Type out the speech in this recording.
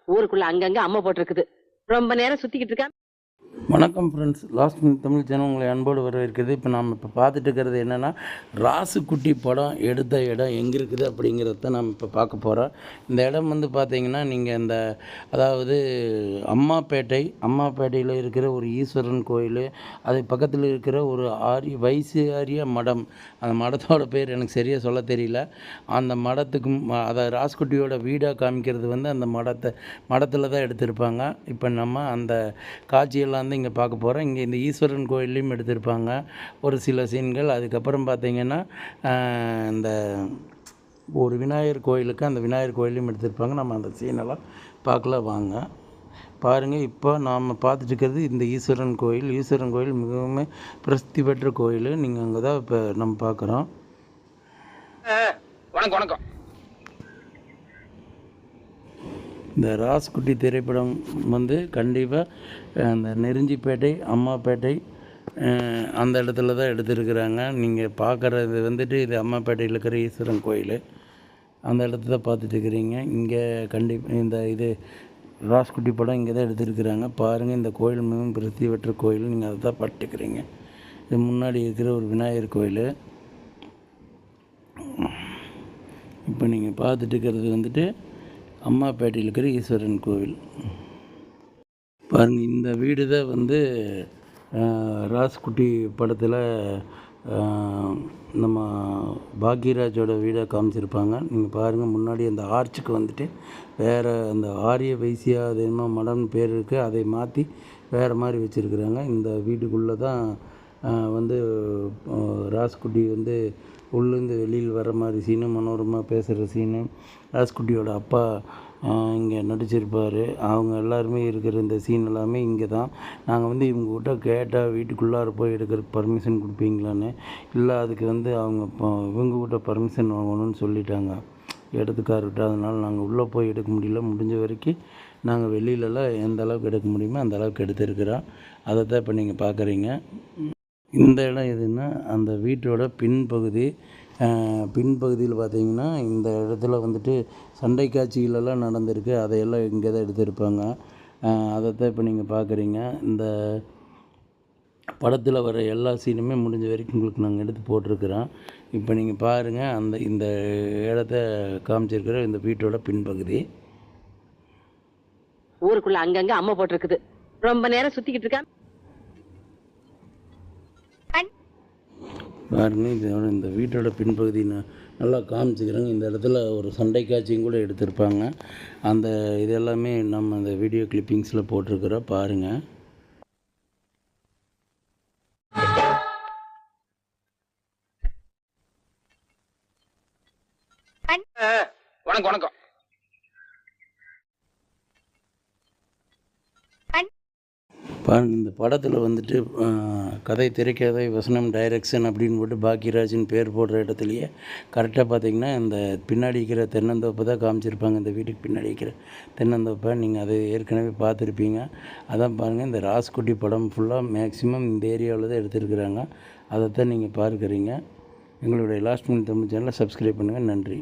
ஊருக்குள்ள அங்கங்க அம்மா போட்டிருக்குது. ரொம்ப நேரம் சுத்திக்கிட்டு இருக்கா. வணக்கம் friends, last minute Tamil channel உங்களை அன்போடு வரவேற்கிறது. இப்போ நாம் பார்த்துட்டு இருக்கிறது என்னென்னா, ராசுக்குட்டி படம் எடுத்த இடம் எங்கே இருக்குது அப்படிங்கிறத நம்ம இப்போ பார்க்க போகிறோம். இந்த இடம் வந்து பார்த்திங்கன்னா, நீங்கள் இந்த அதாவது அம்மாப்பேட்டையில் இருக்கிற ஒரு ஈஸ்வரன் கோயில், அது பக்கத்தில் இருக்கிற ஒரு வைசியாரிய மடம். அந்த மடத்தோட பேர் எனக்கு சரியாக சொல்ல தெரியல. அந்த மடத்துக்கும் அதாவது ராசுக்குட்டியோட வீடாக காமிக்கிறது வந்து அந்த மடத்தில் தான் எடுத்திருப்பாங்க. இப்போ நம்ம அந்த காட்சியெல்லாம் வந்து இங்கே பார்க்க போகிறோம். இங்கே இந்த ஈஸ்வரன் கோயிலையும் எடுத்திருப்பாங்க ஒரு சில சீன்கள். அதுக்கப்புறம் பார்த்திங்கன்னா இந்த ஒரு விநாயகர் கோயிலுக்கு அந்த விநாயகர் கோயிலையும் எடுத்திருப்பாங்க. நம்ம அந்த சீனெல்லாம் பார்க்கலாம் வாங்க. பாருங்கள், இப்போ நாம் பார்த்துட்டு இருக்கிறது இந்த ஈஸ்வரன் கோயில். ஈஸ்வரன் கோயில் மிகவும் பிரசித்தி பெற்ற கோயில். நீங்கள் அங்கே தான் இப்போ நம்ம பார்க்குறோம். வணக்கம் வணக்கம். இந்த ராசுக்குட்டி திரைப்படம் வந்து கண்டிப்பாக அந்த நெருஞ்சிப்பேட்டை அம்மாப்பேட்டை அந்த இடத்துல தான் எடுத்துருக்குறாங்க. நீங்கள் பார்க்குறது வந்துட்டு இது அம்மாப்பேட்டையில் இருக்கிற ஈஸ்வரன் கோயில், அந்த இடத்த தான் பார்த்துட்டு இருக்கிறீங்க. இங்கே இந்த இது ராசுக்குட்டி படம் இங்கே தான் எடுத்துருக்குறாங்க. பாருங்கள், இந்த கோயில் மிகவும் பிரசித்தி பெற்ற கோயில். நீங்கள் அதை தான் பார்த்துக்கிறீங்க. இது முன்னாடி இருக்கிற ஒரு விநாயகர் கோயில். இப்போ நீங்கள் பார்த்துட்டு இருக்கிறது வந்துட்டு அம்மாப்பேட்டையில் இருக்கிற ஈஸ்வரன் கோவில். பாருங்கள், இந்த வீடு தான் வந்து ராசுக்குட்டி படத்தில் நம்ம பாக்யராஜோட வீடை காமிச்சிருப்பாங்க. நீங்கள் பாருங்கள், முன்னாடி அந்த ஆர்ச்சுக்கு வந்துட்டு வேறு அந்த ஆரிய வைசியா அது என்ன மடம் பேர் இருக்குது, அதை மாற்றி வேறு மாதிரி வச்சுருக்குறாங்க. இந்த வீட்டுக்குள்ளே தான் வந்து ராசுக்குட்டி வந்து உள்ளேருந்து வெளியில் வர மாதிரி சீனு, மனோரமா பேசுகிற சீனு, ராசுக்குட்டியோட அப்பா இங்கே நடிச்சிருப்பார். அவங்க எல்லாருமே இருக்கிற இந்த சீன் எல்லாமே இங்கே தான். நாங்கள் வந்து இவங்ககிட்ட கேட்டால் வீட்டுக்குள்ளார போய் எடுக்கிறதுக்கு பர்மிஷன் கொடுப்பீங்களான்னு. இல்லை, அதுக்கு வந்து அவங்க இவங்ககிட்ட பர்மிஷன் வாங்கணும்னு சொல்லிட்டாங்க இடத்துக்கார்கிட்ட. அதனால் நாங்கள் உள்ளே போய் எடுக்க முடியல. முடிஞ்ச வரைக்கும் நாங்கள் வெளியிலலாம் எந்த அளவுக்கு எடுக்க முடியுமோ அந்த அளவுக்கு எடுத்துருக்குறோம். அதை தான் இப்போ நீங்கள் பார்க்குறீங்க. இந்த இடம் எதுன்னா அந்த வீட்டோட பின்பகுதியில் பார்த்திங்கன்னா இந்த இடத்துல வந்துட்டு சண்டை காட்சிகளெல்லாம் நடந்திருக்கு. அதையெல்லாம் இங்கே தான் எடுத்திருப்பாங்க. அதை தான் இப்போ நீங்கள் பார்க்குறீங்க. இந்த படத்தில் வர எல்லா சீனுமே முடிஞ்ச வரைக்கும் உங்களுக்கு நாங்கள் எடுத்து போட்டிருக்கிறோம். இப்போ நீங்கள் பாருங்கள், இந்த இடத்த காமிச்சிருக்கிற இந்த வீட்டோட பின்பகுதி. ஊருக்குள்ள அங்கங்க அம்மா போட்டிருக்குது. ரொம்ப நேரம் சுத்திக்கிட்டு இருக்கா. பாருங்க, இதோட இந்த வீட்டோட பின்பகுதி நல்லா காமிச்சிக்கிறாங்க. இந்த இடத்துல ஒரு சண்டை காட்சியும் கூட எடுத்திருப்பாங்க. அந்த இது எல்லாமே நம்ம அந்த வீடியோ கிளிப்பிங்ஸில் போட்டிருக்கிறோம். பாருங்கள். வணக்கம் வணக்கம். பாருங்கள், இந்த படத்தில் வந்துட்டு கதை, திரைக்கதை, வசனம், டைரக்ஷன் அப்படின்னு போட்டு பாக்யராஜின் பேர் போடுற இடத்துலையே கரெக்டாக பார்த்திங்கன்னா இந்த பின்னாடி இருக்கிற தென்னந்தோப்பை தான் காமிச்சிருப்பாங்க. இந்த வீட்டுக்கு பின்னாடி இருக்கிற தென்னந்தோப்பை நீங்கள் அதை ஏற்கனவே பார்த்துருப்பீங்க. அதான் பாருங்கள், இந்த ராசுக்குட்டி படம் ஃபுல்லாக மேக்ஸிமம் இந்த ஏரியாவில் தான் எடுத்துருக்குறாங்க. அதை தான் நீங்கள் பார்க்குறீங்க. எங்களுடைய லாஸ்ட் மினிட் தமிழ் சேனலை சப்ஸ்கிரைப் பண்ணுங்கள். நன்றி.